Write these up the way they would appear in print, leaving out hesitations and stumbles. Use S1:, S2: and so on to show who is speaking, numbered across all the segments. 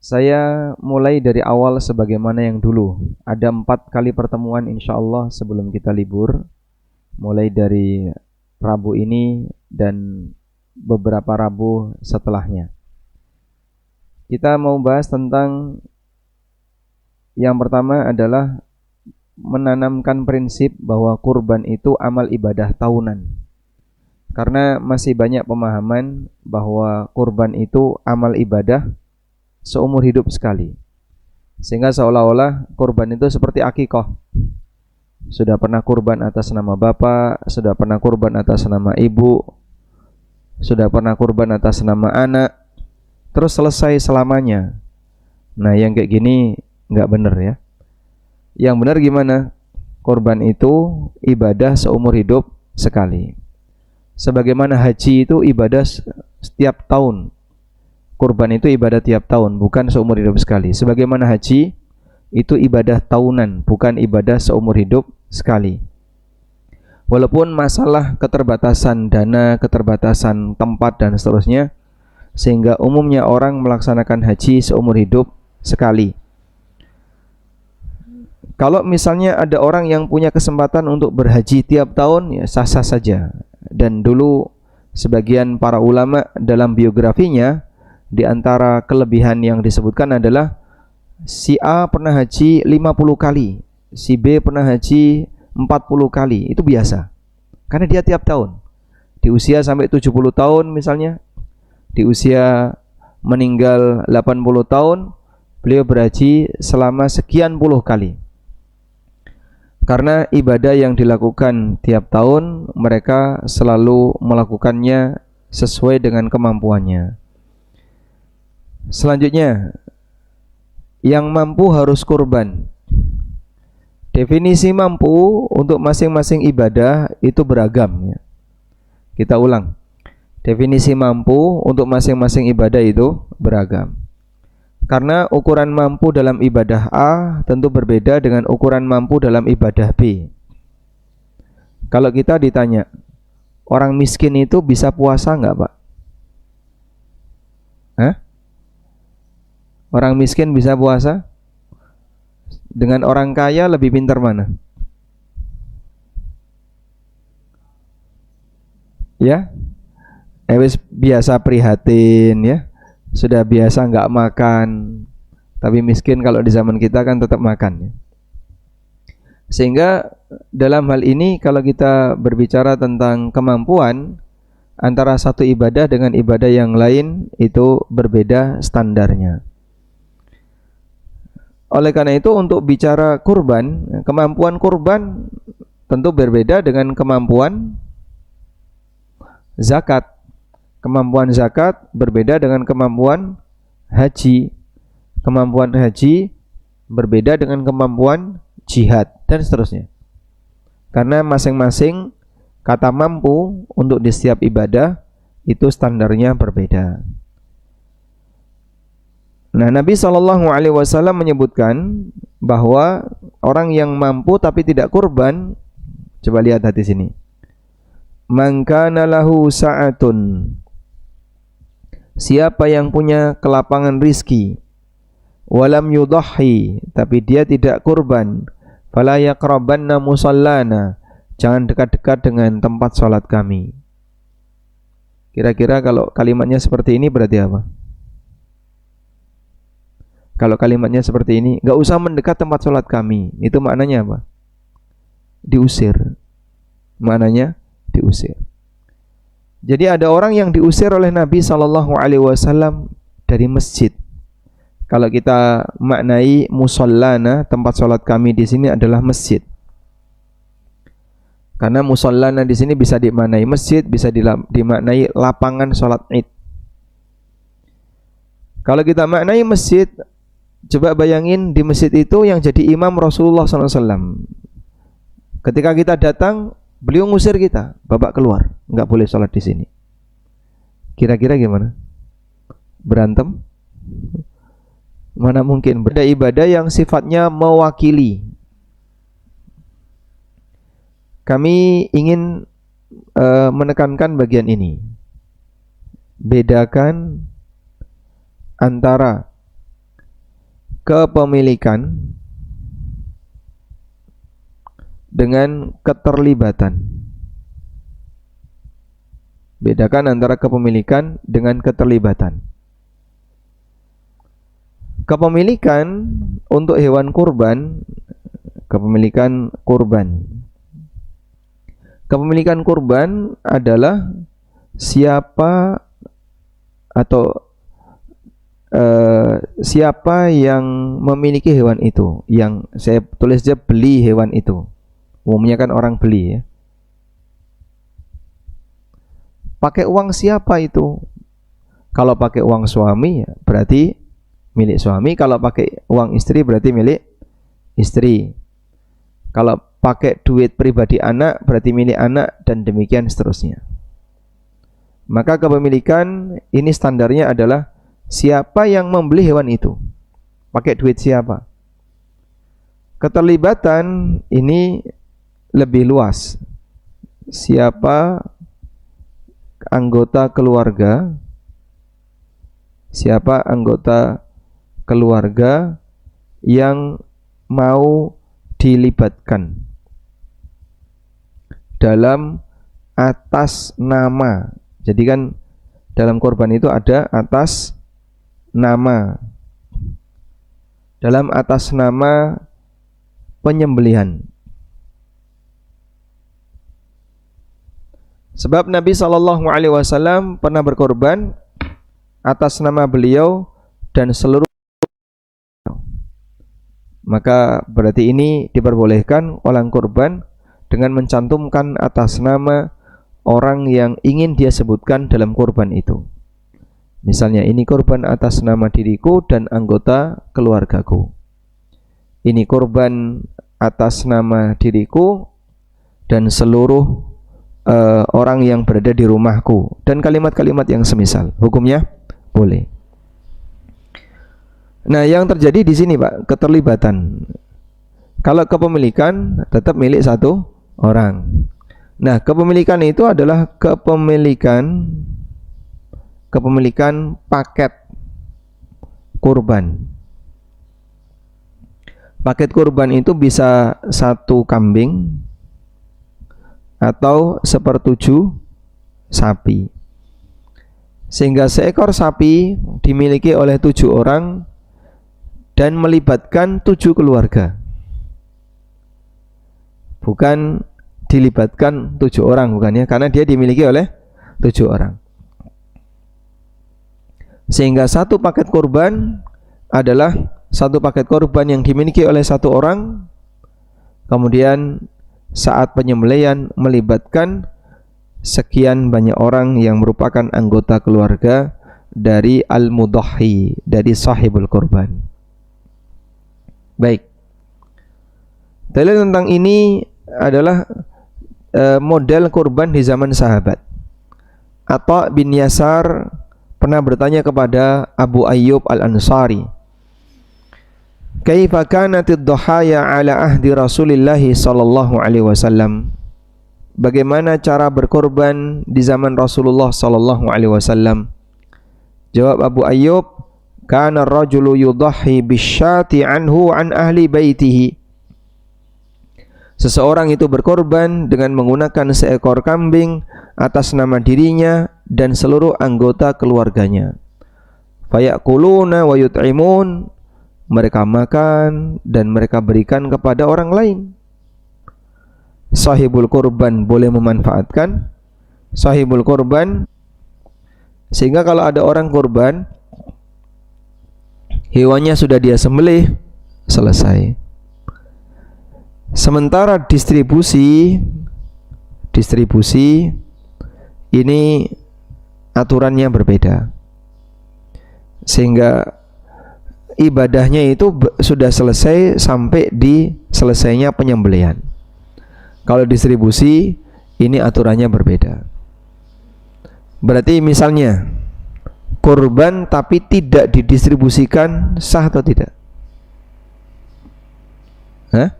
S1: Saya mulai dari awal sebagaimana yang dulu. Ada 4 kali pertemuan insyaallah sebelum kita libur. Mulai dari Rabu ini dan beberapa Rabu setelahnya. Kita mau bahas tentang yang pertama adalah menanamkan prinsip bahwa kurban itu amal ibadah tahunan. Karena masih banyak pemahaman bahwa kurban itu amal ibadah seumur hidup sekali. Sehingga seolah-olah kurban itu seperti akikah. Sudah pernah kurban atas nama bapak, sudah pernah kurban atas nama ibu, sudah pernah kurban atas nama anak, terus selesai selamanya. Nah, yang kayak gini nggak benar ya. Yang benar gimana? Kurban itu ibadah seumur hidup sekali. Sebagaimana haji itu ibadah setiap tahun. Kurban itu ibadah tiap tahun, bukan seumur hidup sekali. Sebagaimana haji itu ibadah tahunan, bukan ibadah seumur hidup sekali. Walaupun masalah keterbatasan dana, keterbatasan tempat dan seterusnya, sehingga umumnya orang melaksanakan haji seumur hidup sekali. Kalau misalnya ada orang yang punya kesempatan untuk berhaji tiap tahun, ya sah-sah saja. Dan dulu sebagian para ulama dalam biografinya, di antara kelebihan yang disebutkan adalah si A pernah haji 50 kali, si B pernah haji 40 kali. Itu biasa. Karena dia tiap tahun. Di usia sampai 70 tahun misalnya, di usia meninggal 80 tahun, beliau berhaji selama sekian puluh kali. Karena ibadah yang dilakukan tiap tahun, mereka selalu melakukannya sesuai dengan kemampuannya. Selanjutnya, yang mampu harus kurban. Definisi mampu untuk masing-masing ibadah itu beragam ya. Kita ulang. Definisi mampu untuk masing-masing ibadah itu beragam. Karena ukuran mampu dalam ibadah A tentu berbeda dengan ukuran mampu dalam ibadah B. Kalau kita ditanya, orang miskin itu bisa puasa enggak, Pak? Hah? Orang miskin bisa puasa? Dengan orang kaya lebih pintar mana? Ya? Biasa prihatin ya. Sudah biasa enggak makan. Tapi miskin kalau di zaman kita kan tetap makan ya. Sehingga dalam hal ini kalau kita berbicara tentang kemampuan antara satu ibadah dengan ibadah yang lain itu berbeda standarnya. Oleh karena itu untuk bicara kurban, kemampuan kurban tentu berbeda dengan kemampuan zakat. Kemampuan zakat berbeda dengan kemampuan haji. Kemampuan haji berbeda dengan kemampuan jihad dan seterusnya. Karena masing-masing kata mampu untuk di setiap ibadah itu standarnya berbeda. Nah, Nabi SAW menyebutkan bahwa orang yang mampu tapi tidak kurban, coba lihat hadis ini. Man kana lahu sa'atun, siapa yang punya kelapangan rizki, walam yudhahi, tapi dia tidak kurban, fala yaqrabanna musallana, jangan dekat-dekat dengan tempat salat kami. Kira-kira kalau kalimatnya seperti ini berarti apa? Kalau kalimatnya seperti ini, enggak usah mendekat tempat salat kami, itu maknanya apa? Diusir. Maknanya diusir. Jadi ada orang yang diusir oleh Nabi SAW dari masjid. Kalau kita maknai musallana, tempat salat kami di sini adalah masjid. Karena musallana di sini bisa dimaknai masjid, bisa dimaknai lapangan salat Id. Kalau kita maknai masjid, coba bayangin di masjid itu yang jadi imam Rasulullah SAW. Ketika kita datang, beliau ngusir kita, bapak keluar, enggak boleh sholat di sini. Kira-kira gimana? Berantem? Mana mungkin? Ada ibadah yang sifatnya mewakili. Kami ingin menekankan bagian ini. Bedakan antara kepemilikan dengan keterlibatan. Bedakan antara kepemilikan dengan keterlibatan. Kepemilikan untuk hewan kurban, kepemilikan kurban. Kepemilikan kurban adalah siapa atau siapa yang memiliki hewan itu. Yang saya tulis aja beli hewan itu. Umumnya kan orang beli ya. Pakai uang siapa itu? Kalau pakai uang suami ya berarti milik suami. Kalau pakai uang istri berarti milik istri. Kalau pakai duit pribadi anak berarti milik anak, dan demikian seterusnya. Maka kepemilikan ini standarnya adalah siapa yang membeli hewan itu, pakai duit siapa. Keterlibatan ini lebih luas. Siapa anggota keluarga, siapa anggota keluarga yang mau dilibatkan dalam atas nama. Jadi kan dalam korban itu ada atas nama, dalam atas nama penyembelihan. Sebab Nabi SAW pernah berkorban atas nama beliau dan seluruh, maka berarti ini diperbolehkan orang korban dengan mencantumkan atas nama orang yang ingin dia sebutkan dalam korban itu. Misalnya, ini korban atas nama diriku dan anggota keluargaku. Ini korban atas nama diriku dan seluruh orang yang berada di rumahku, dan kalimat-kalimat yang semisal. Hukumnya boleh. Nah, yang terjadi di sini Pak, keterlibatan. Kalau kepemilikan tetap milik satu orang. Nah, kepemilikan itu adalah kepemilikan paket kurban. Paket kurban itu bisa 1 kambing atau 1/7 sapi. Sehingga seekor sapi dimiliki oleh 7 orang dan melibatkan 7 keluarga. Bukan dilibatkan 7 orang, bukan ya, karena dia dimiliki oleh 7 orang. Sehingga satu paket kurban adalah satu paket kurban yang dimiliki oleh 1 orang. Kemudian saat penyembelihan melibatkan sekian banyak orang yang merupakan anggota keluarga dari al-mudahhi, dari sahibul kurban. Baik. Dalil tentang ini adalah model kurban di zaman sahabat. Atha bin Yasar pernah bertanya kepada Abu Ayyub al-Ansari, kaifa kanatid dhahaya ala ahdi Rasulillah sallallahu alaihi wasallam? Bagaimana cara berkorban di zaman Rasulullah sallallahu alaihi wasallam? Jawab Abu Ayyub, kana ar-rajulu yudahhi bisyati anhu an ahli baitihi. Seseorang itu berkorban dengan menggunakan seekor kambing atas nama dirinya dan seluruh anggota keluarganya. Fayakuluna wa yut'imun, mereka makan dan mereka berikan kepada orang lain. Sahibul kurban boleh memanfaatkan sahibul kurban, sehingga kalau ada orang kurban, hewannya sudah dia sembelih, selesai. Sementara distribusi ini aturannya berbeda, sehingga ibadahnya itu sudah selesai sampai di selesainya penyembelihan. Kalau distribusi ini aturannya berbeda. Berarti misalnya kurban tapi tidak didistribusikan, sah atau tidak? Hah?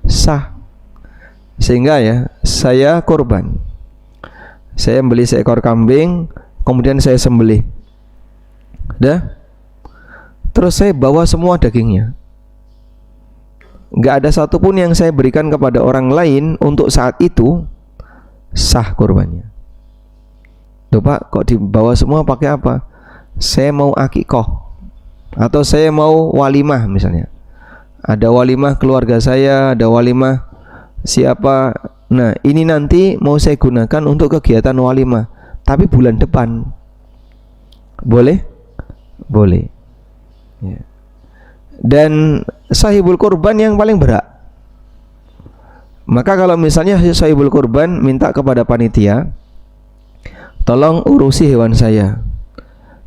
S1: Sah. Sehingga ya, saya kurban, saya beli seekor kambing, kemudian saya sembelih, terus saya bawa semua dagingnya, nggak ada satupun yang saya berikan kepada orang lain untuk saat itu, sah kurbannya. Tuh Pak, kok dibawa semua pakai apa? Saya mau akikoh, atau saya mau walimah misalnya. Ada walimah keluarga saya, ada walimah siapa. Nah ini nanti mau saya gunakan untuk kegiatan walimah, tapi bulan depan. Boleh? Boleh ya. Dan sahibul kurban yang paling berhak. Maka kalau misalnya sahibul kurban minta kepada panitia, tolong urusi hewan saya,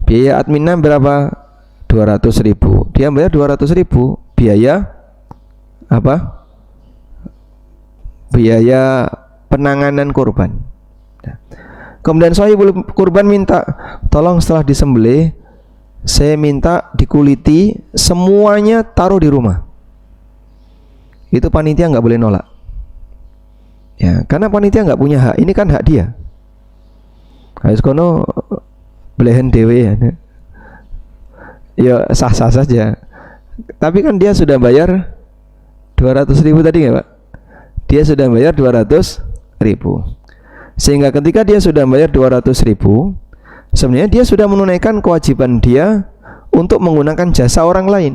S1: biaya adminnya berapa? 200.000. Dia bayar 200.000. Biaya apa? Biaya penanganan kurban. Kemudian sahibul kurban minta, tolong setelah disembelih saya minta dikuliti, semuanya taruh di rumah. Itu panitia nggak boleh nolak ya, karena panitia nggak punya hak, ini kan hak dia. Harus kono belihan dewe ya sah-sah saja. Tapi kan dia sudah bayar 200.000 tadi nggak Pak? Dia sudah bayar 200.000. Sehingga ketika dia sudah bayar 200.000, sebenarnya dia sudah menunaikan kewajiban dia untuk menggunakan jasa orang lain.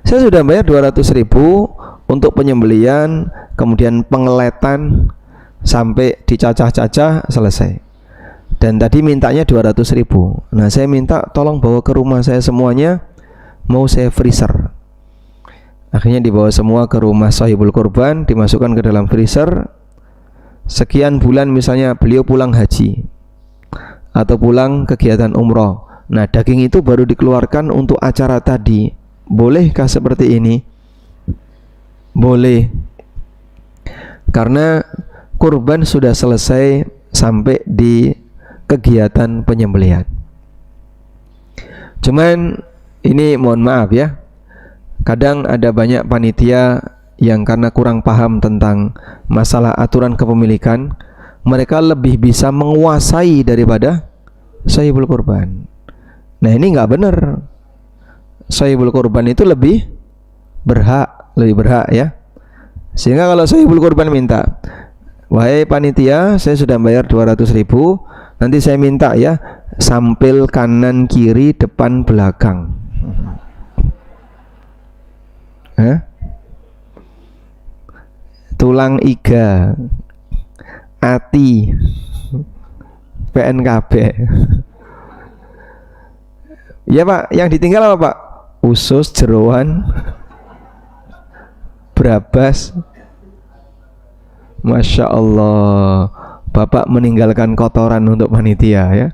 S1: Saya sudah bayar 200.000 untuk penyembelian, kemudian pengeletan sampai dicacah-cacah selesai. Dan tadi mintanya 200.000. Nah saya minta tolong bawa ke rumah saya semuanya, mau saya freezer. Akhirnya dibawa semua ke rumah sahibul kurban, dimasukkan ke dalam freezer. Sekian bulan misalnya beliau pulang haji atau pulang kegiatan umroh, nah daging itu baru dikeluarkan untuk acara tadi. Bolehkah seperti ini? Boleh, karena kurban sudah selesai sampai di kegiatan penyembelihan. Cuman ini mohon maaf ya, kadang ada banyak panitia yang karena kurang paham tentang masalah aturan kepemilikan, mereka lebih bisa menguasai daripada sahibul kurban. Nah ini nggak benar. Sahibul kurban itu lebih berhak ya. Sehingga kalau sahibul kurban minta, wahai panitia, saya sudah bayar 200.000, nanti saya minta ya sampil kanan kiri depan belakang. Tulang iga, ati, PNKB. Ya Pak, yang ditinggal apa Pak? Usus, jeroan, brabas. Masya Allah, Bapak meninggalkan kotoran untuk panitia ya.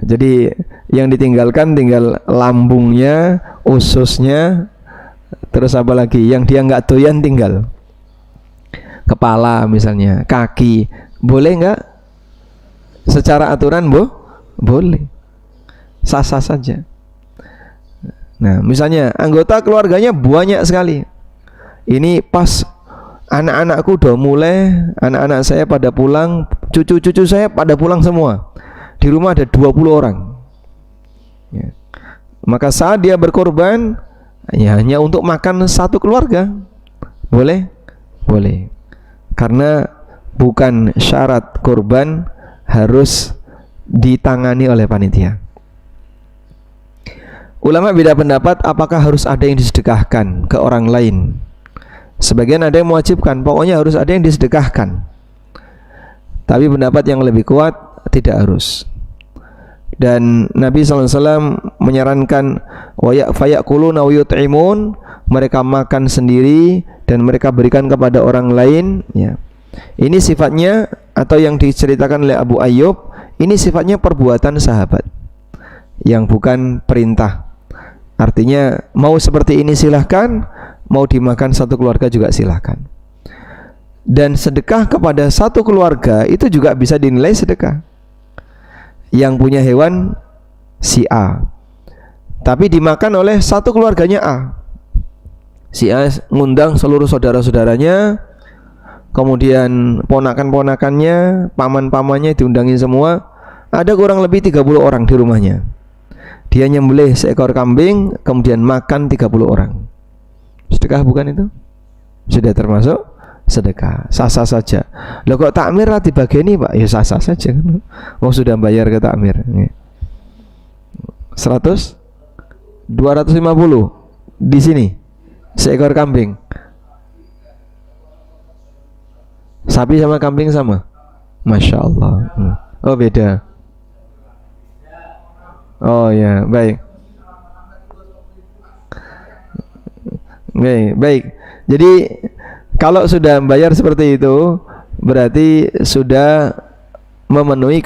S1: Jadi yang ditinggalkan tinggal lambungnya, ususnya, terus apa lagi? Yang dia nggak doyan tinggal kepala misalnya, kaki. Boleh nggak? Secara aturan boleh, sah-sah saja. Nah misalnya anggota keluarganya banyak sekali, ini pas anak-anakku udah mulai, anak-anak saya pada pulang, cucu-cucu saya pada pulang semua, di rumah ada 20 orang ya. Maka saat dia berkorban ya, hanya untuk makan satu keluarga, boleh? Boleh, karena bukan syarat korban harus ditangani oleh panitia. Ulama beda pendapat apakah harus ada yang disedekahkan ke orang lain. Sebagian ada yang mewajibkan, pokoknya harus ada yang disedekahkan. Tapi pendapat yang lebih kuat tidak harus. Dan Nabi SAW menyarankan fayakuluna wa yut'imun, mereka makan sendiri dan mereka berikan kepada orang lain ya. Ini sifatnya, atau yang diceritakan oleh Abu Ayyub, ini sifatnya perbuatan sahabat yang bukan perintah. Artinya mau seperti ini silahkan, mau dimakan satu keluarga juga silahkan. Dan sedekah kepada satu keluarga itu juga bisa dinilai sedekah. Yang punya hewan si A, tapi dimakan oleh satu keluarganya A. Si A ngundang seluruh saudara-saudaranya, kemudian ponakan-ponakannya, paman-pamannya diundangin semua. Ada kurang lebih 30 orang di rumahnya. Dia nyembelih seekor kambing, kemudian makan 30 orang. Sedekah bukan itu? Sudah termasuk sedekah, sah-sah saja. Loh kok takmir lah dibageni Pak? Ya sah-sah saja kan. Mau sudah bayar ke takmir. 100 250 di sini seekor kambing. Sapi sama kambing sama? Masya Allah. Oh beda. Oh ya, baik. Baik. Jadi kalau sudah bayar seperti itu, berarti sudah memenuhi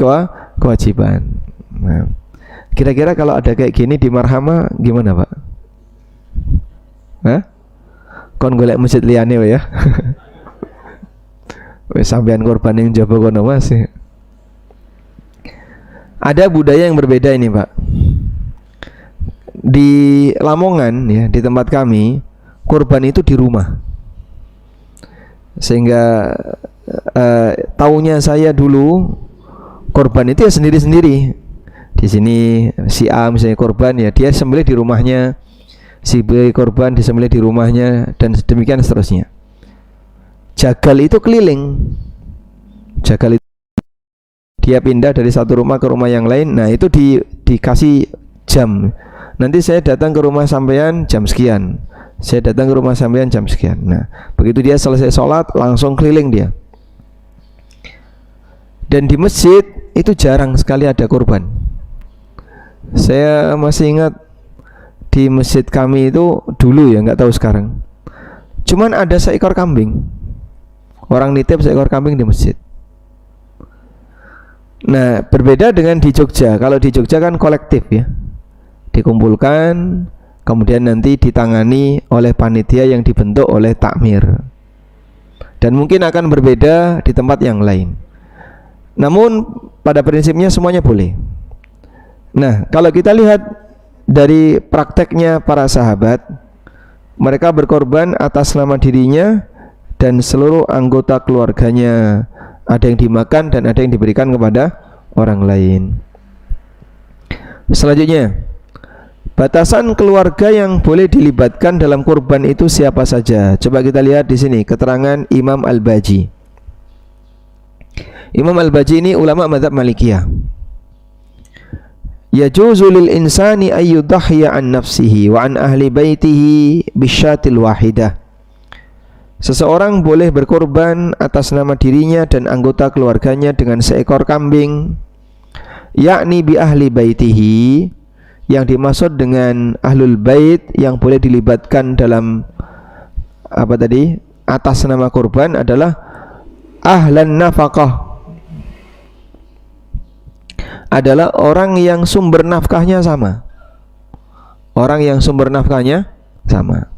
S1: kewajiban. Nah, kira-kira kalau ada kayak gini di Marhama gimana Pak? Hah? Kon golek masjid liyane ya. Wes sampean korban yang jaba kono Mas. Ada budaya yang berbeda ini Pak. Di Lamongan ya, di tempat kami, kurban itu di rumah. Sehingga taunya saya dulu korban itu ya sendiri-sendiri. Di sini si A misalnya korban ya dia sembelih di rumahnya, si B korban disembelih di rumahnya, dan demikian seterusnya. Jagal itu keliling. Jagal itu dia pindah dari satu rumah ke rumah yang lain. Nah itu dikasih jam. Nanti saya datang ke rumah sampean jam sekian. Saya datang ke rumah sampean jam sekian. Nah, begitu dia selesai sholat, langsung keliling dia. Dan di masjid itu jarang sekali ada kurban. Saya masih ingat di masjid kami itu dulu ya, nggak tahu sekarang. Cuman ada seekor kambing. Orang nitip seekor kambing di masjid. Nah, berbeda dengan di Jogja. Kalau di Jogja kan kolektif ya, dikumpulkan, kemudian nanti ditangani oleh panitia yang dibentuk oleh takmir. Dan mungkin akan berbeda di tempat yang lain. Namun pada prinsipnya semuanya boleh. Nah, kalau kita lihat dari prakteknya para sahabat, mereka berkorban atas nama dirinya dan seluruh anggota keluarganya. Ada yang dimakan dan ada yang diberikan kepada orang lain. Selanjutnya, batasan keluarga yang boleh dilibatkan dalam kurban itu siapa saja? Coba kita lihat di sini keterangan Imam Al-Baji. Imam Al-Baji ini ulama mazhab Malikiyah. Yajuzu lil insani ayyudahhiya an nafsihi wa an ahli baitihi bisyatil wahidah. Seseorang boleh berkorban atas nama dirinya dan anggota keluarganya dengan seekor kambing, yakni bi ahli baitihi. Yang dimaksud dengan ahlul bait yang boleh dilibatkan dalam apa tadi? Atas nama kurban adalah ahlan nafaqah. Adalah orang yang sumber nafkahnya sama. Orang yang sumber nafkahnya sama.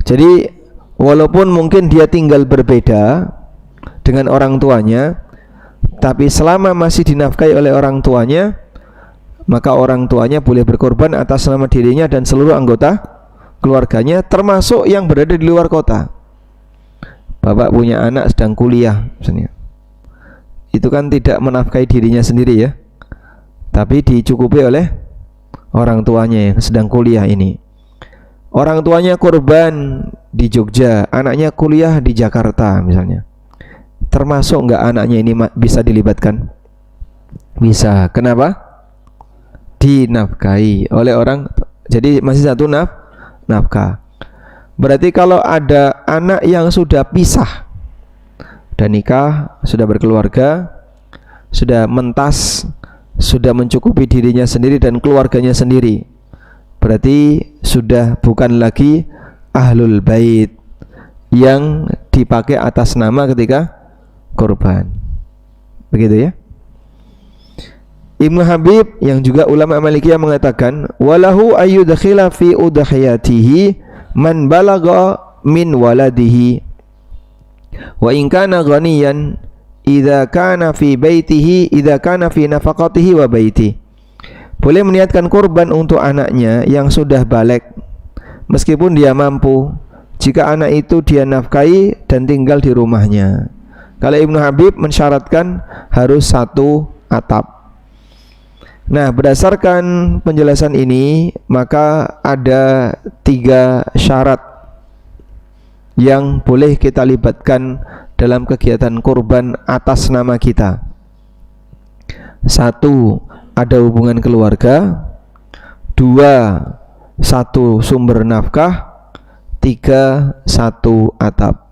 S1: Jadi walaupun mungkin dia tinggal berbeda dengan orang tuanya, tapi selama masih dinafkahi oleh orang tuanya, maka orang tuanya boleh berkorban atas nama dirinya dan seluruh anggota keluarganya, termasuk yang berada di luar kota. Bapak punya anak sedang kuliah misalnya, itu kan tidak menafkahi dirinya sendiri ya, tapi dicukupi oleh orang tuanya yang sedang kuliah ini. Orang tuanya korban di Jogja, anaknya kuliah di Jakarta misalnya. Termasuk enggak anaknya ini bisa dilibatkan? Bisa. Kenapa? Dinafkahi oleh orang. Jadi masih satu nafkah. Berarti kalau ada anak yang sudah pisah dan nikah, sudah berkeluarga, sudah mentas, sudah mencukupi dirinya sendiri dan keluarganya sendiri, berarti sudah bukan lagi ahlul bait yang dipakai atas nama ketika korban. Begitu ya. Ibnu Habib yang juga ulama Malikiyah mengatakan, walahu ayyudkhila fi udhiyatihi man balagha min waladihi wa in kana ghaniyan idza kana fi baitihi idza kana fi nafaqatihi wa baitihi. Boleh meniatkan kurban untuk anaknya yang sudah balik meskipun dia mampu, jika anak itu dia nafkahi dan tinggal di rumahnya. Kalau Ibnu Habib mensyaratkan harus satu atap. Nah, berdasarkan penjelasan ini, maka ada 3 syarat yang boleh kita libatkan dalam kegiatan kurban atas nama kita. 1. Ada hubungan keluarga. 2. 1 sumber nafkah. 3. 1 atap.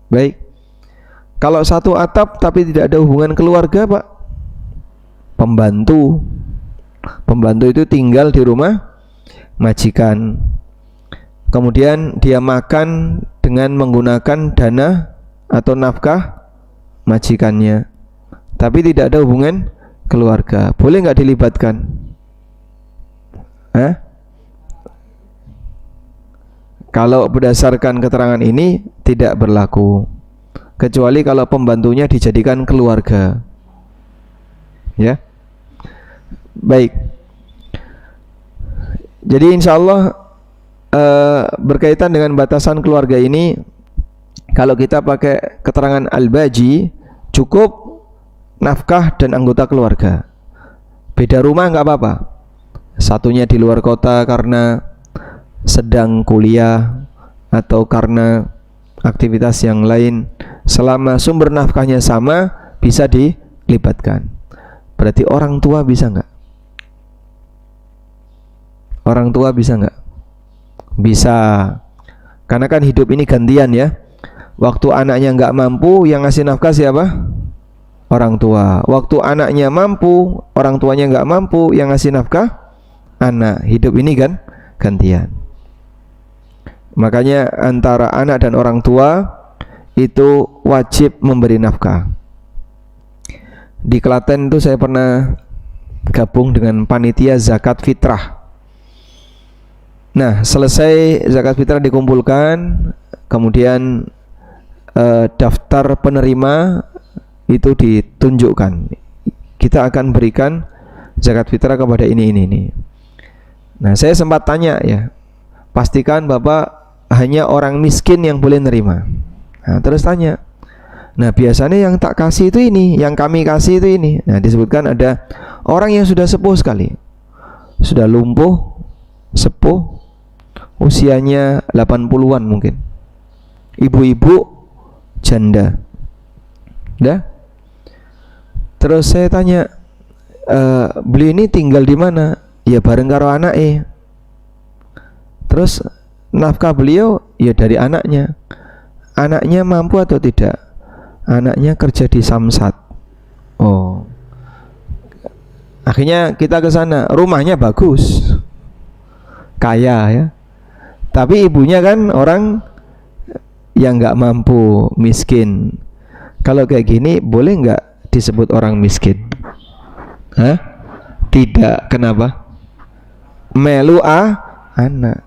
S1: Baik. Kalau 1 atap tapi tidak ada hubungan keluarga, Pak, pembantu. Pembantu itu tinggal di rumah majikan. Kemudian dia makan dengan menggunakan dana atau nafkah majikannya, tapi tidak ada hubungan keluarga. Boleh nggak dilibatkan? Kalau berdasarkan keterangan ini tidak berlaku, kecuali kalau pembantunya dijadikan keluarga. Ya, baik. Jadi insya Allah berkaitan dengan batasan keluarga ini, kalau kita pakai keterangan al-baji, cukup nafkah dan anggota keluarga. Beda rumah nggak apa-apa. Satunya di luar kota karena sedang kuliah atau karena aktivitas yang lain, selama sumber nafkahnya sama bisa dilibatkan. Berarti orang tua bisa nggak? Orang tua bisa nggak? Bisa, karena kan hidup ini gantian ya. Waktu anaknya nggak mampu, yang ngasih nafkah siapa? Orang tua. Waktu anaknya mampu, orang tuanya nggak mampu, yang ngasih nafkah anak. Hidup ini kan gantian. Makanya antara anak dan orang tua itu wajib memberi nafkah. Di Klaten itu saya pernah gabung dengan panitia zakat fitrah. Nah, selesai zakat fitrah dikumpulkan, kemudian daftar penerima itu ditunjukkan. Kita akan berikan zakat fitrah kepada ini. Nah, saya sempat tanya ya, pastikan Bapak hanya orang miskin yang boleh nerima. Nah, terus tanya, nah biasanya yang tak kasih itu ini, yang kami kasih itu ini. Nah, disebutkan ada orang yang sudah sepuh sekali, sudah lumpuh, sepuh, usianya 80-an mungkin, ibu-ibu janda. Dah. Terus saya tanya, beliau ini tinggal di mana? Ya bareng karo anaknya. Terus nafkah beliau ya dari anaknya. Anaknya mampu atau tidak? Anaknya kerja di Samsat. Oh. Akhirnya kita ke sana, rumahnya bagus, kaya ya. Tapi ibunya kan orang yang nggak mampu, miskin. Kalau kayak gini boleh nggak disebut orang miskin? Tidak. Kenapa? Melu anak.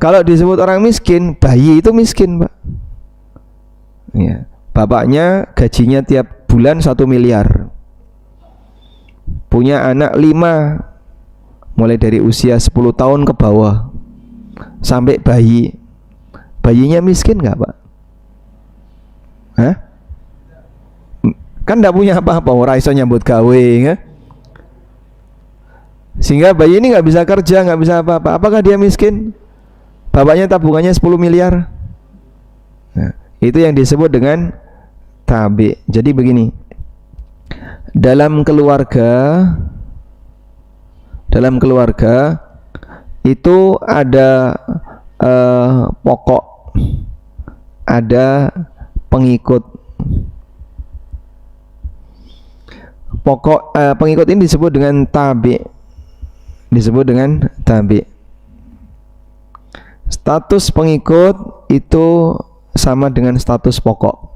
S1: Kalau disebut orang miskin, bayi itu miskin, Pak. Ya, bapaknya gajinya tiap bulan 1 miliar, punya anak 5, mulai dari usia 10 tahun ke bawah sampai bayi. Bayinya miskin nggak, Pak? Kan nggak punya apa-apa, ora iso nyambut gawe ya? Sehingga bayi ini nggak bisa kerja, nggak bisa apa-apa. Apakah dia miskin? Bapaknya tabungannya 10 miliar. Nah, itu yang disebut dengan tabi. Jadi begini, dalam keluarga itu ada pokok, ada pengikut. Pengikut ini disebut dengan tabi. Status pengikut itu sama dengan status pokok.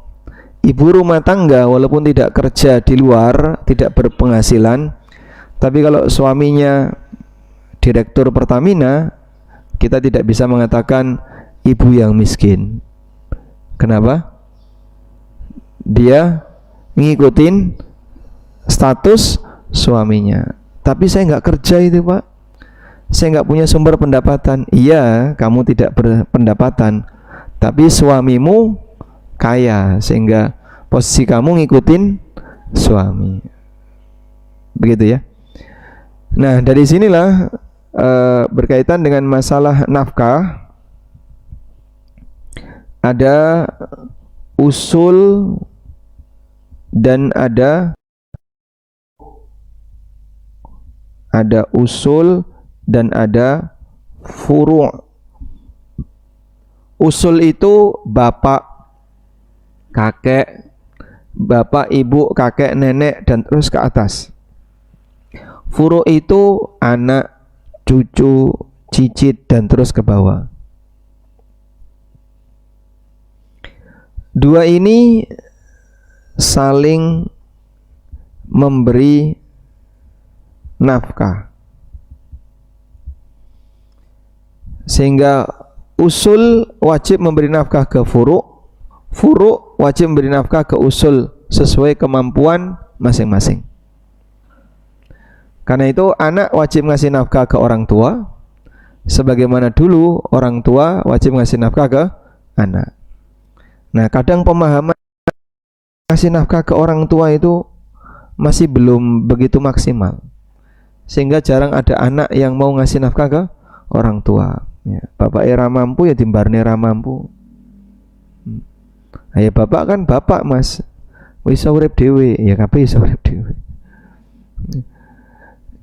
S1: Ibu rumah tangga walaupun tidak kerja di luar, tidak berpenghasilan, tapi kalau suaminya direktur Pertamina, kita tidak bisa mengatakan ibu yang miskin. Kenapa? Dia ngikutin status suaminya. Tapi saya nggak kerja itu, Pak. Saya nggak punya sumber pendapatan. Iya, kamu tidak berpendapatan, tapi suamimu kaya sehingga posisi kamu ngikutin suami. Begitu ya. Nah, dari sinilah berkaitan dengan masalah nafkah, ada usul dan ada usul dan ada furu'. Usul itu bapak, kakek, bapak, ibu, kakek, nenek, dan terus ke atas. Furu' itu anak, cucu, cicit, dan terus ke bawah. Dua ini saling memberi nafkah, sehingga usul wajib memberi nafkah ke furu', furu' wajib memberi nafkah ke usul sesuai kemampuan masing-masing. Karena itu anak wajib ngasih nafkah ke orang tua, sebagaimana dulu orang tua wajib ngasih nafkah ke anak. Nah, kadang pemahaman ngasih nafkah ke orang tua itu masih belum begitu maksimal, sehingga jarang ada anak yang mau ngasih nafkah ke orang tua. Ya, bapak era mampu ya dimbarne era mampu. Ya bapak kan bapak mas, wis urip dhewe, ya kabeh iso urip dhewe.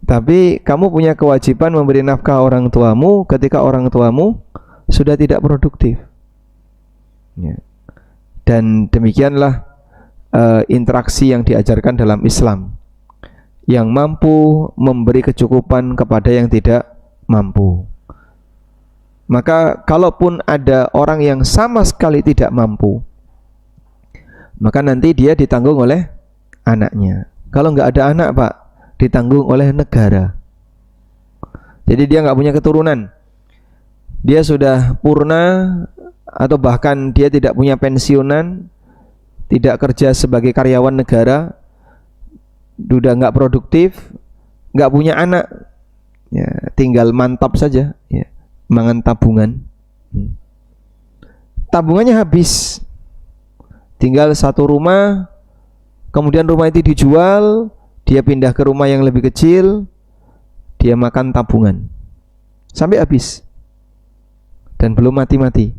S1: Tapi kamu punya kewajiban memberi nafkah orang tuamu ketika orang tuamu sudah tidak produktif. Ya. Dan demikianlah interaksi yang diajarkan dalam Islam, yang mampu memberi kecukupan kepada yang tidak mampu. Maka kalaupun ada orang yang sama sekali tidak mampu, maka nanti dia ditanggung oleh anaknya. Kalau nggak ada anak pak, ditanggung oleh negara. Jadi dia nggak punya keturunan, dia sudah purna atau bahkan dia tidak punya pensiunan, tidak kerja sebagai karyawan negara, sudah nggak produktif, nggak punya anak, ya, tinggal mantap saja, ya, mangan tabungan. Tabungannya habis, tinggal satu rumah, kemudian rumah itu dijual, dia pindah ke rumah yang lebih kecil, dia makan tabungan sampai habis dan belum mati-mati.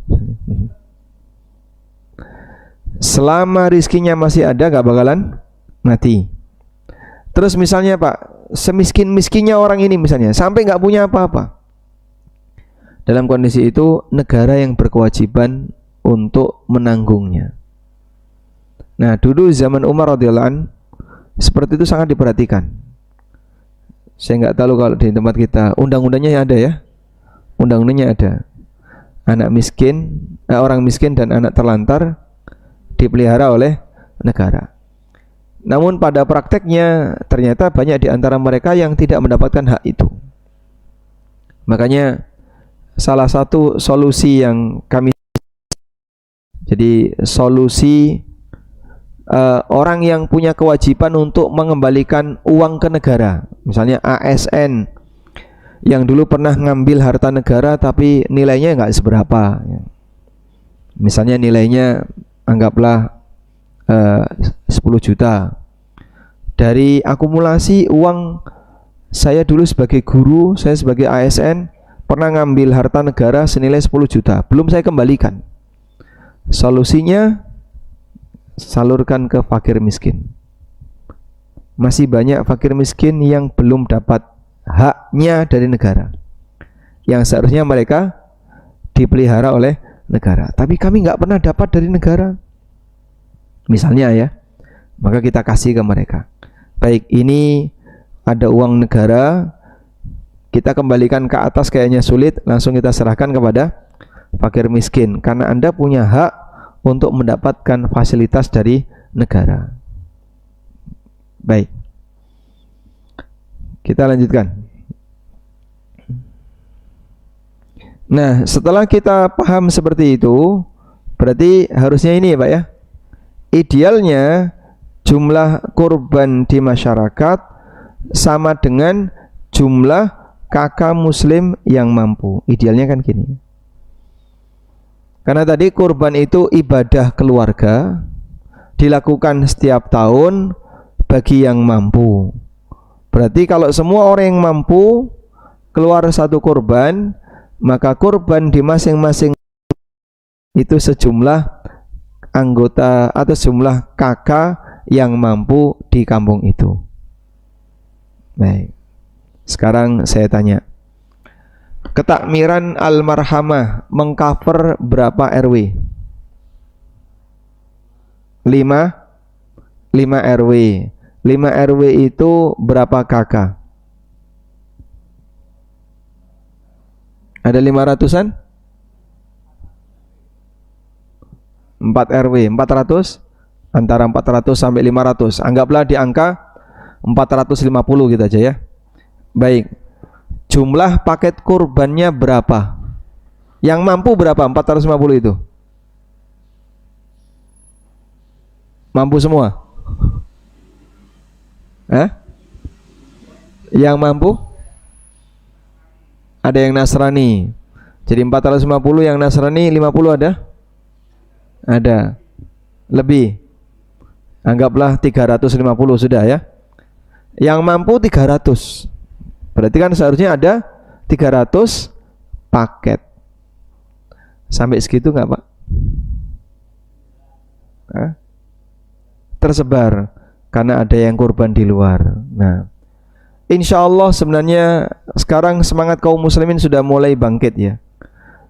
S1: Selama rizkinya masih ada gak bakalan mati. Terus misalnya pak, semiskin-miskinnya orang ini misalnya sampai gak punya apa-apa, dalam kondisi itu negara yang berkewajiban untuk menanggungnya. Nah dulu zaman Umar radhiyallahu anhu seperti itu sangat diperhatikan. Saya nggak tahu kalau di tempat kita undang-undangnya ada ya, undang-undangnya ada. Anak miskin, orang miskin dan anak terlantar dipelihara oleh negara. Namun pada prakteknya ternyata banyak di antara mereka yang tidak mendapatkan hak itu. Makanya salah satu solusi yang kami, jadi solusi orang yang punya kewajiban untuk mengembalikan uang ke negara, misalnya ASN yang dulu pernah ngambil harta negara tapi nilainya nggak seberapa, misalnya nilainya anggaplah 10 juta, dari akumulasi uang saya dulu sebagai guru, saya sebagai ASN pernah ngambil harta negara senilai 10 juta, belum saya kembalikan. Solusinya salurkan ke fakir miskin. Masih banyak fakir miskin yang belum dapat haknya dari negara, yang seharusnya mereka dipelihara oleh negara, tapi kami nggak pernah dapat dari negara misalnya ya, maka kita kasih ke mereka. Baik, ini ada uang negara, kita kembalikan ke atas kayaknya sulit, langsung kita serahkan kepada fakir miskin, karena Anda punya hak untuk mendapatkan fasilitas dari negara. Baik, kita lanjutkan. Nah, setelah kita paham seperti itu, berarti harusnya ini ya Pak ya, idealnya jumlah kurban di masyarakat sama dengan jumlah kakak muslim yang mampu. Idealnya kan gini. Karena tadi kurban itu ibadah keluarga, dilakukan setiap tahun bagi yang mampu. Berarti kalau semua orang yang mampu keluar satu kurban, maka kurban di masing-masing itu sejumlah anggota atau sejumlah kakak yang mampu di kampung itu. Baik. Sekarang saya tanya, ketakmiran Al-Marhamah mengcover berapa RW? 5 RW. 5 RW itu berapa kakak? Ada 500-an? 4 RW, 400? Antara 400 sampai 500. Anggaplah di angka 450 gitu aja ya. Baik. Jumlah paket kurbannya berapa? Yang mampu berapa? 450 itu. Mampu semua? Yang mampu? Ada yang Nasrani. Jadi 450, yang Nasrani 50 ada? Ada. Lebih. Anggaplah 350 sudah ya. Yang mampu 300. Berarti kan seharusnya ada 300 paket. Sampai segitu enggak, Pak? Tersebar karena ada yang kurban di luar. Nah, insya Allah sebenarnya sekarang semangat kaum muslimin sudah mulai bangkit ya.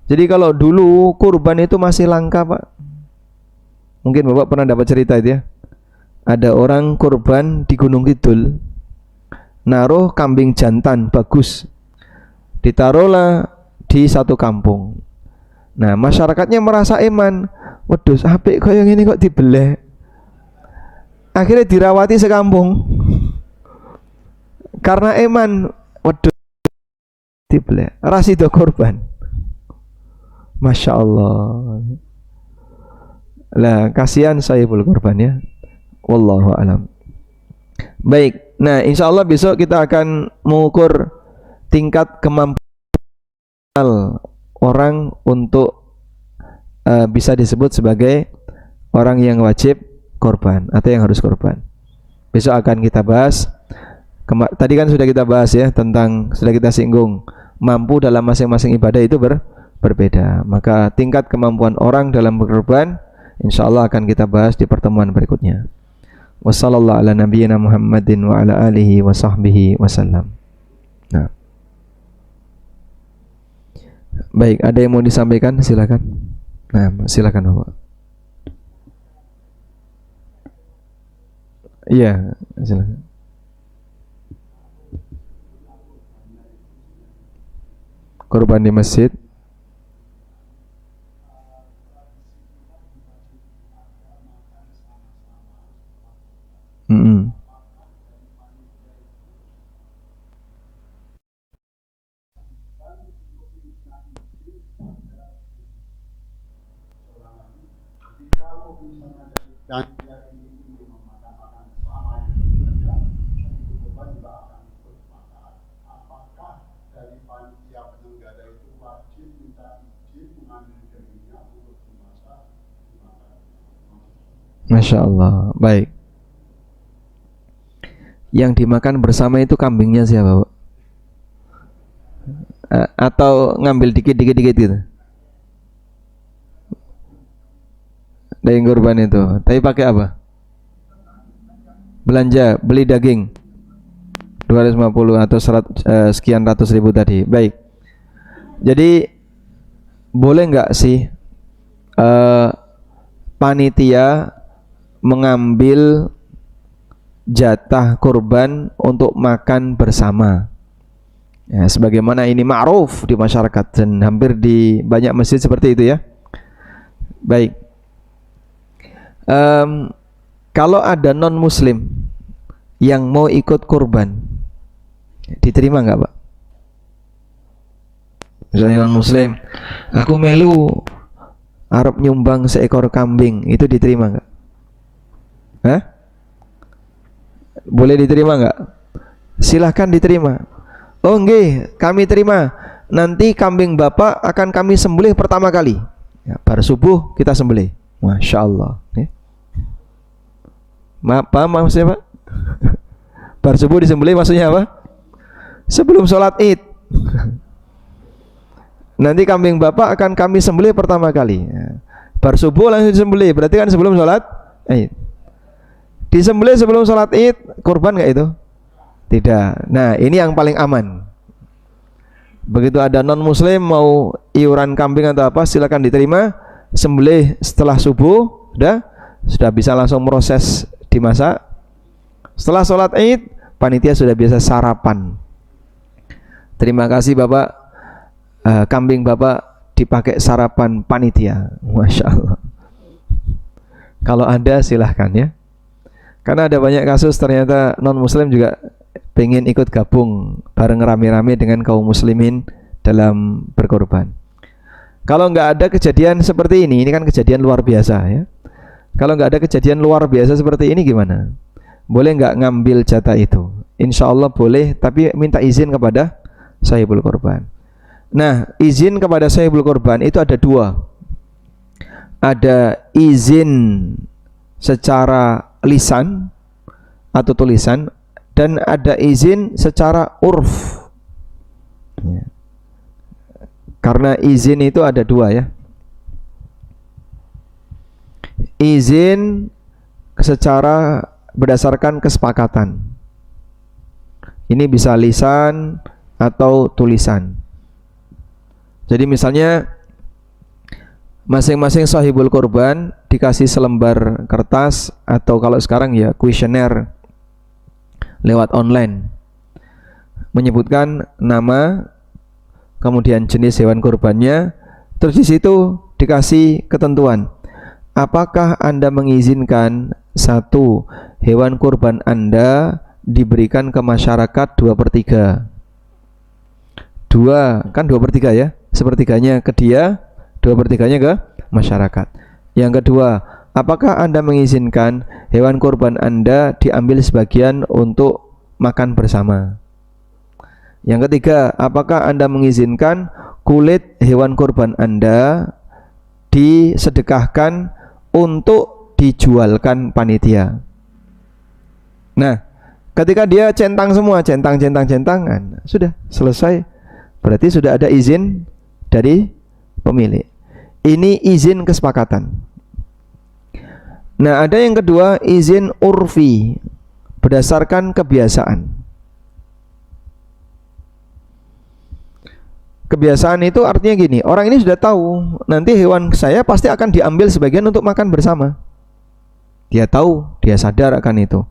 S1: Jadi kalau dulu kurban itu masih langka, Pak. Mungkin Bapak pernah dapat cerita itu ya. Ada orang kurban di Gunung Kidul, naruh kambing jantan bagus, ditaruhlah di satu kampung. Nah, masyarakatnya merasa eman, wedus apik kaya ngene kok dibeleh. Akhirnya dirawati sekampung. Karena eman, wedus dibeleh, rasido korban. Masya Allah. Lah, kasihan sahibul korban ya. Wallahu alam. Baik, nah insya Allah besok kita akan mengukur tingkat kemampuan orang untuk bisa disebut sebagai orang yang wajib korban atau yang harus korban. Besok akan kita bahas. Tadi kan sudah kita bahas ya tentang, sudah kita singgung, mampu dalam masing-masing ibadah itu berbeda. Maka tingkat kemampuan orang dalam berkorban insya Allah akan kita bahas di pertemuan berikutnya. Wassallallahu ala nabiyyina Muhammadin wa ala alihi wa sahbihi wasallam. Nah. Baik, ada yang mau disampaikan? Silakan. Nah, silakan Bapak. Iya, silakan. Korban di masjid.
S2: Dan apakah dari panitia penyelenggara itu wajib minta izin mengambil dagingnya untuk dimasak?
S1: Masya Allah. Baik. Yang dimakan bersama itu kambingnya siapa, Pak? Atau ngambil dikit-dikit gitu? Daging kurban itu. Tapi pakai apa? Belanja, beli daging 250 atau sekian ratus ribu tadi. Baik. Jadi boleh nggak sih panitia mengambil jatah kurban untuk makan bersama? Ya, sebagaimana ini ma'ruf di masyarakat dan hampir di banyak masjid seperti itu ya. Baik. Kalau ada non muslim yang mau ikut kurban, diterima nggak, Pak? Misalnya non muslim, aku melu arep nyumbang seekor kambing, itu diterima nggak? Boleh diterima nggak? Silahkan diterima. Oh nggih, kami terima. Nanti kambing Bapak akan kami sembelih pertama kali. Ya, pada subuh kita sembelih. Masya Allah. Paham maksudnya, Pak? Bar subuh disembelih maksudnya apa? Sebelum sholat Id. Nanti kambing Bapak akan kami sembelih pertama kali. Bar subuh langsung disembelih, berarti kan sebelum sholat Id. Disembelih sebelum sholat Id, kurban nggak itu? Tidak. Nah, ini yang paling aman. Begitu ada non muslim mau iuran kambing atau apa, silakan diterima, sembelih setelah subuh, sudah bisa langsung proses dimasak. Setelah sholat Id, panitia sudah biasa sarapan. Terima kasih Bapak, kambing Bapak dipakai sarapan panitia. Masya Allah. Kalau ada silahkan ya. Karena ada banyak kasus ternyata non muslim juga pengen ikut gabung bareng rame-rame dengan kaum muslimin dalam berkorban. Kalau nggak ada kejadian seperti ini kan kejadian luar biasa ya. Kalau nggak ada kejadian luar biasa seperti ini gimana? Boleh nggak ngambil jatah itu? Insya Allah boleh, tapi minta izin kepada sahibul korban. Nah, izin kepada sahibul korban itu ada dua. Ada izin secara lisan atau tulisan, dan ada izin secara urf ya. Karena izin itu ada dua ya. Izin secara berdasarkan kesepakatan, ini bisa lisan atau tulisan. Jadi misalnya masing-masing sahibul korban dikasih selembar kertas, atau kalau sekarang ya kuesioner lewat online, menyebutkan nama, kemudian jenis hewan kurbannya, terus di situ dikasih ketentuan. Apakah Anda mengizinkan satu hewan kurban Anda diberikan ke masyarakat 2/3? Dua, kan 2/3 ya, sepertiganya ke dia, 2/3-nya ke masyarakat. Yang kedua, apakah Anda mengizinkan hewan kurban Anda diambil sebagian untuk makan bersama? Yang ketiga, apakah Anda mengizinkan kulit hewan kurban Anda disedekahkan untuk dijualkan panitia? Nah, ketika dia centang semua, centangan, sudah selesai. Berarti sudah ada izin dari pemilik. Ini izin kesepakatan. Nah, ada yang kedua, izin urfi, berdasarkan kebiasaan. Kebiasaan itu artinya gini, orang ini sudah tahu nanti hewan saya pasti akan diambil sebagian untuk makan bersama. Dia tahu, dia sadar akan itu.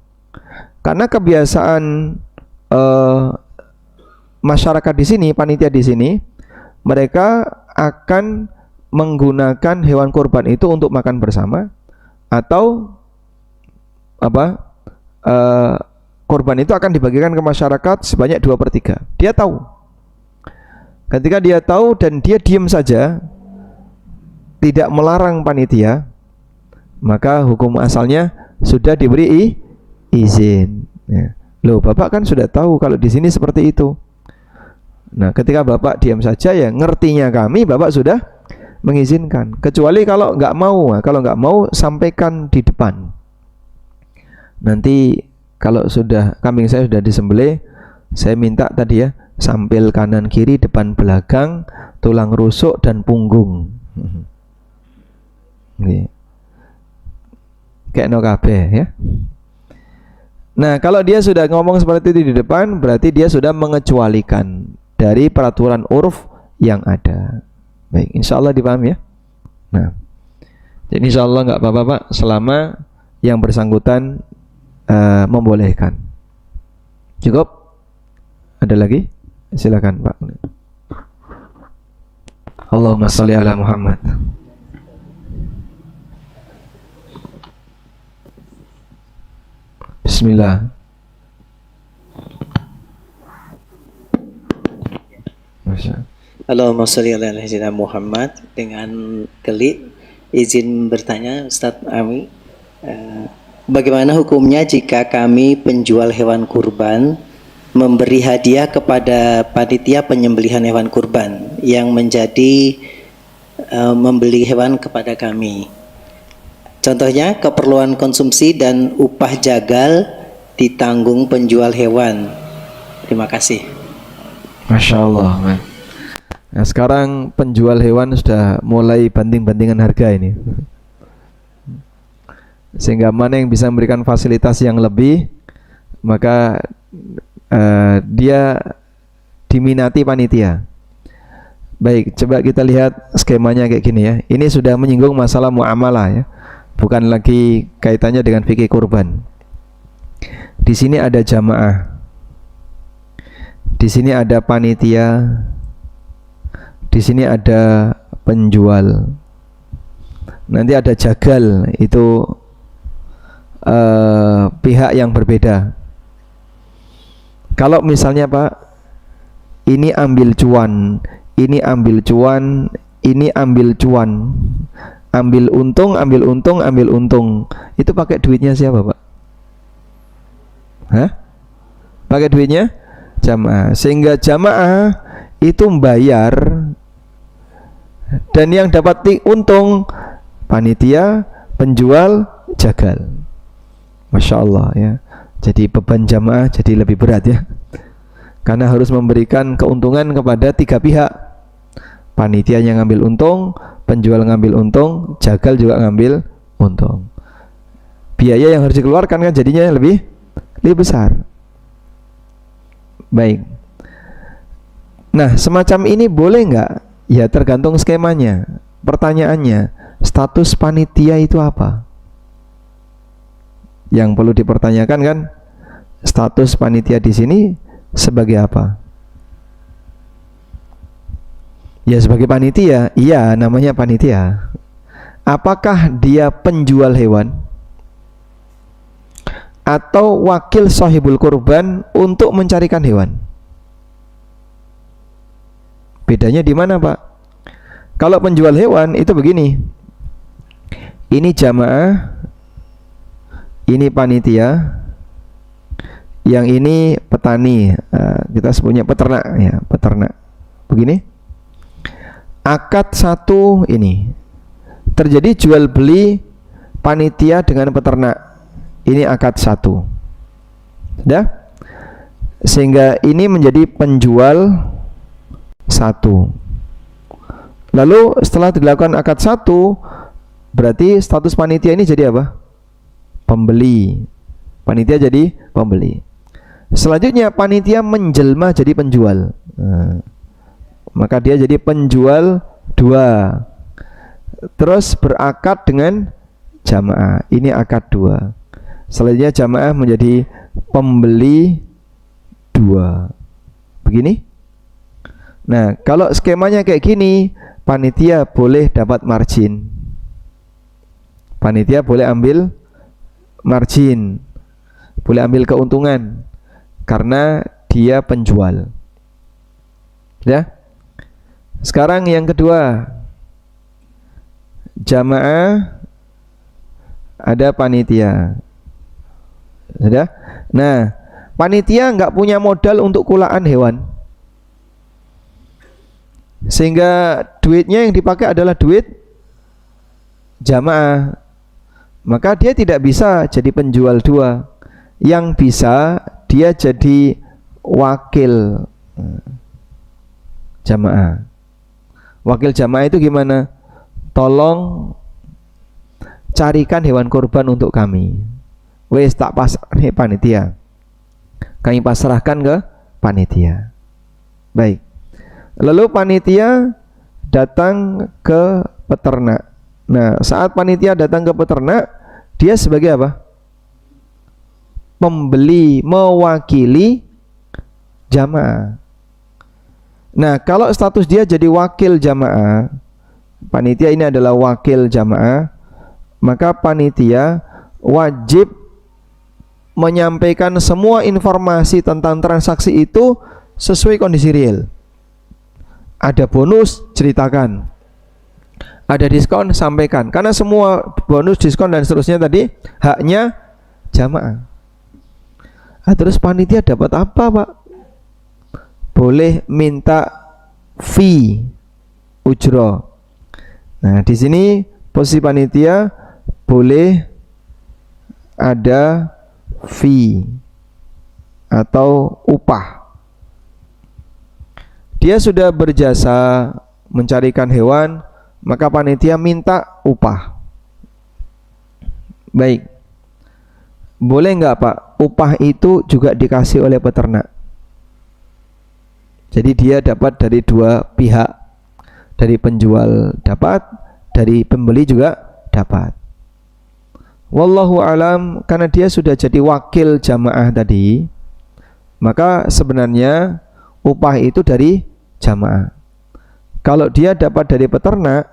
S1: Karena kebiasaan masyarakat di sini, panitia di sini, mereka akan menggunakan hewan kurban itu untuk makan bersama, atau kurban itu akan dibagikan ke masyarakat sebanyak 2/3. Dia tahu. Ketika dia tahu dan dia diam saja, tidak melarang panitia, maka hukum asalnya sudah diberi izin. Ya. Loh, Bapak kan sudah tahu kalau di sini seperti itu. Nah, ketika Bapak diam saja, ya ngertinya kami, Bapak sudah mengizinkan. Kecuali kalau nggak mau, kalau nggak mau sampaikan di depan. Nanti kalau sudah kambing saya sudah disembelih, saya minta tadi ya, sampil kanan kiri, depan belakang, tulang rusuk dan punggung. Kayak no kabeh ya. Nah, kalau dia sudah ngomong seperti itu di depan, berarti dia sudah mengecualikan dari peraturan urf yang ada. Baik, insya Allah dipahami ya. Nah, jadi insya Allah nggak apa-apa Pak, selama yang bersangkutan membolehkan. Cukup? Ada lagi? Silakan Pak. Allahumma sholli ala Muhammad. Bismillah.
S3: Allahumma sholli ala sayyidina Muhammad. Dengan geli izin bertanya Ustadz Ami, bagaimana hukumnya jika kami penjual hewan kurban memberi hadiah kepada panitia penyembelihan hewan kurban yang menjadi membeli hewan kepada kami? Contohnya keperluan konsumsi dan upah jagal ditanggung penjual hewan. Terima kasih.
S1: Masya Allah. Nah, sekarang penjual hewan sudah mulai banting-bantingan harga ini. Sehingga mana yang bisa memberikan fasilitas yang lebih, maka dia diminati panitia. Baik, coba kita lihat skemanya kayak gini ya. Ini sudah menyinggung masalah muamalah ya, bukan lagi kaitannya dengan fikih kurban. Di sini ada jamaah, di sini ada panitia, di sini ada penjual, nanti ada jagal, itu pihak yang berbeda. Kalau misalnya Pak, ini ambil cuan, ini ambil cuan, ini ambil cuan, ambil untung, ambil untung, ambil untung, itu pakai duitnya siapa Pak? Hah? Pakai duitnya jamaah, sehingga jamaah itu membayar, dan yang dapat untung panitia, penjual, jagal. Masya Allah ya. Jadi beban jamaah jadi lebih berat ya, karena harus memberikan keuntungan kepada tiga pihak. Panitia yang ngambil untung, penjual ngambil untung, jagal juga ngambil untung. Biaya yang harus dikeluarkan kan jadinya lebih besar. Baik. Nah, semacam ini boleh nggak? Ya tergantung skemanya. Pertanyaannya, status panitia itu apa? Yang perlu dipertanyakan kan, status panitia di sini sebagai apa? Ya sebagai panitia, iya namanya panitia. Apakah dia penjual hewan atau wakil sahibul kurban untuk mencarikan hewan? Bedanya di mana Pak? Kalau penjual hewan itu begini, ini jamaah, ini panitia, yang ini petani, kita sebutnya peternak ya, peternak. Begini, akad satu ini terjadi jual beli panitia dengan peternak, ini akad satu, sudah, sehingga ini menjadi penjual satu. Lalu setelah dilakukan akad satu, berarti status panitia ini jadi apa? Pembeli. Panitia jadi pembeli. Selanjutnya panitia menjelma jadi penjual. Maka dia jadi penjual dua. Terus berakad dengan jamaah. Ini akad dua. Selanjutnya jamaah menjadi pembeli dua. Begini. Nah, kalau skemanya kayak gini, panitia boleh dapat margin. Panitia boleh ambil margin, boleh ambil keuntungan karena dia penjual. Ya. Sekarang yang kedua, jamaah ada panitia. Sudah? Nah, panitia nggak punya modal untuk kulaan hewan, sehingga duitnya yang dipakai adalah duit jamaah. Maka dia tidak bisa jadi penjual dua. Yang bisa dia jadi wakil jamaah. Wakil jamaah itu gimana? Tolong carikan hewan kurban untuk kami. Wes tak pasrah panitia. Kami pasrahkan ke panitia. Baik. Lalu panitia datang ke peternak. Nah, saat panitia datang ke peternak, dia sebagai apa? Pembeli, mewakili jamaah. Nah, kalau status dia jadi wakil jamaah, panitia ini adalah wakil jamaah, maka panitia wajib menyampaikan semua informasi tentang transaksi itu sesuai kondisi real. Ada bonus, ceritakan. Ada diskon, sampaikan. Karena semua bonus, diskon dan seterusnya tadi haknya jamaah. Terus panitia dapat apa Pak? Boleh minta fee, ujroh. Nah, di sini posisi panitia boleh ada fee atau upah. Dia sudah berjasa mencarikan hewan, maka panitia minta upah. Baik. Boleh nggak Pak, upah itu juga dikasih oleh peternak? Jadi dia dapat dari dua pihak, dari penjual dapat, dari pembeli juga dapat. Wallahu alam, karena dia sudah jadi wakil jamaah tadi, maka sebenarnya upah itu dari jamaah. Kalau dia dapat dari peternak,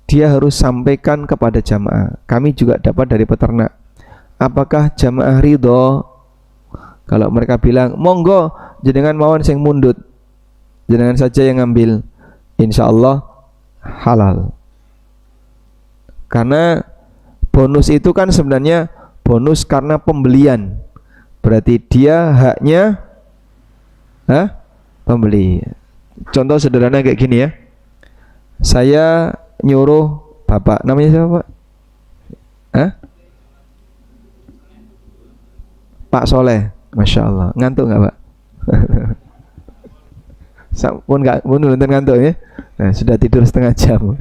S1: dia harus sampaikan kepada jamaah, kami juga dapat dari peternak. Apakah jamaah ridho? Kalau mereka bilang monggo jenengan mawon sing mundut, jenengan saja yang ngambil, insya Allah halal. Karena bonus itu kan sebenarnya bonus karena pembelian, berarti dia haknya pembeli. Contoh sederhana kayak gini ya, saya nyuruh bapak, namanya siapa Pak? Pak Soleh, Masya Allah. Ngantuk nggak Pak? Pun nonton ngantuk ya. Nah, sudah tidur setengah jam.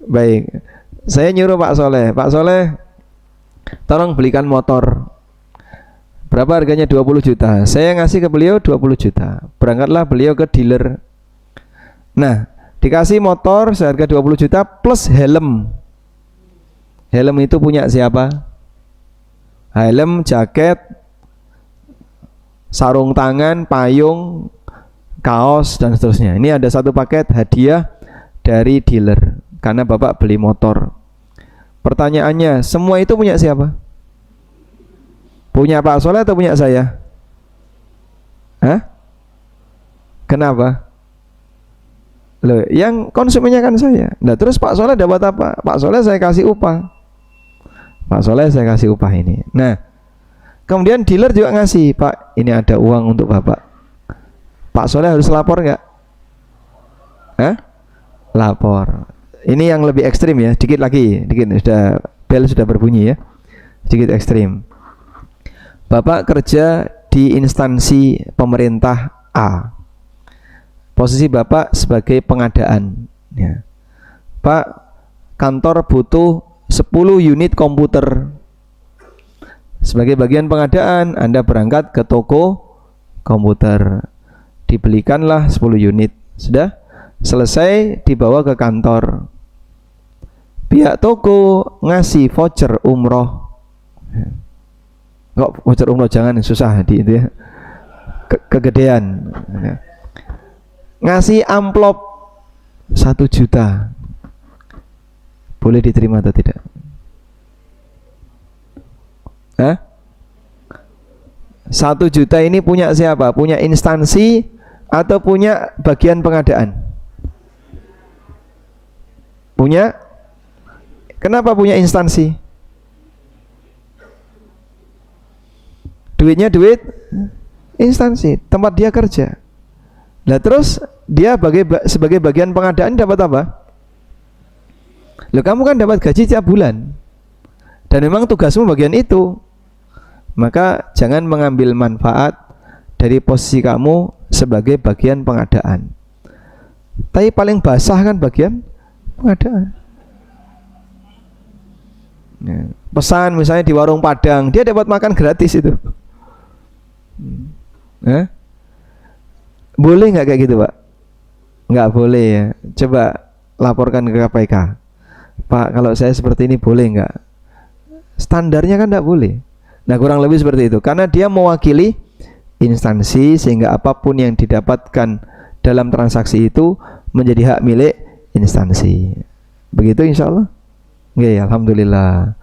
S1: Baik, saya nyuruh Pak Soleh, Pak Soleh, tolong belikan motor. Berapa harganya? 20 juta. Saya ngasih ke beliau 20 juta. Berangkatlah beliau ke dealer. Nah, dikasih motor seharga 20 juta plus helm. Helm itu punya siapa? Helm, jaket, sarung tangan, payung, kaos, dan seterusnya. Ini ada satu paket hadiah dari dealer karena bapak beli motor. Pertanyaannya, semua itu punya siapa? Punya Pak Soleh atau punya saya? Kenapa? Loh, yang konsumennya kan saya. Nah, terus Pak Soleh dapat apa? Pak Soleh saya kasih upah. Pak Soleh saya kasih upah ini. Nah, kemudian dealer juga ngasih, Pak, ini ada uang untuk bapak. Pak Soleh harus lapor nggak? Lapor. Ini yang lebih ekstrim ya, dikit lagi, sudah bel sudah berbunyi ya, sedikit ekstrim. Bapak kerja di instansi pemerintah A. Posisi bapak sebagai pengadaan. Ya. Pak, kantor butuh 10 unit komputer. Sebagai bagian pengadaan, Anda berangkat ke toko komputer. Dibelikanlah 10 unit. Sudah selesai dibawa ke kantor. Pihak toko ngasih voucher umroh. Kok voucher umroh, jangan, susah di itu ya. Kegedean. Ngasih amplop 1 juta. Boleh diterima atau tidak? 1 juta ini punya siapa? Punya instansi atau punya bagian pengadaan? Punya. Kenapa punya instansi? Duitnya duit instansi, tempat dia kerja. Nah, terus dia sebagai bagian pengadaan dapat apa? Loh, kamu kan dapat gaji tiap bulan, dan memang tugasmu bagian itu. Maka jangan mengambil manfaat dari posisi kamu sebagai bagian pengadaan. Tapi paling basah kan bagian pengadaan. Ya. Pesan misalnya di warung Padang, dia dapat makan gratis itu. Boleh nggak kayak gitu Pak? Nggak boleh ya. Coba laporkan ke KPK. Pak, kalau saya seperti ini boleh nggak? Standarnya kan nggak boleh. Nah, kurang lebih seperti itu. Karena dia mewakili instansi, sehingga apapun yang didapatkan dalam transaksi itu menjadi hak milik instansi. Begitu insya Allah. Oke, alhamdulillah.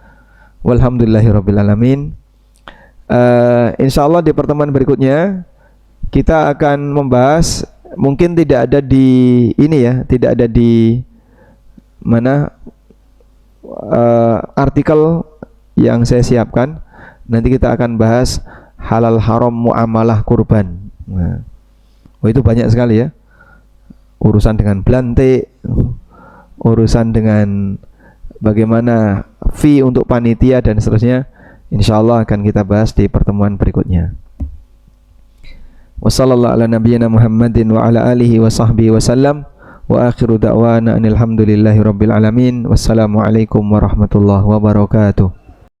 S1: Walhamdulillahirabbil alamin. Insya Allah di pertemuan berikutnya kita akan membahas, mungkin tidak ada di ini ya, tidak ada di mana artikel yang saya siapkan. Nanti kita akan bahas halal haram muamalah kurban. Nah, itu banyak sekali ya. Urusan dengan belantik, urusan dengan bagaimana fee untuk panitia dan seterusnya. Insya Allah akan kita bahas di pertemuan berikutnya. Wa sallallahu ala nabiyyina Muhammadin wa ala alihi wa sahbihi wasallam. Wa akhiru da'wana anil hamdulillahi rabbil alamin. Wassalamualaikum warahmatullahi wabarakatuh.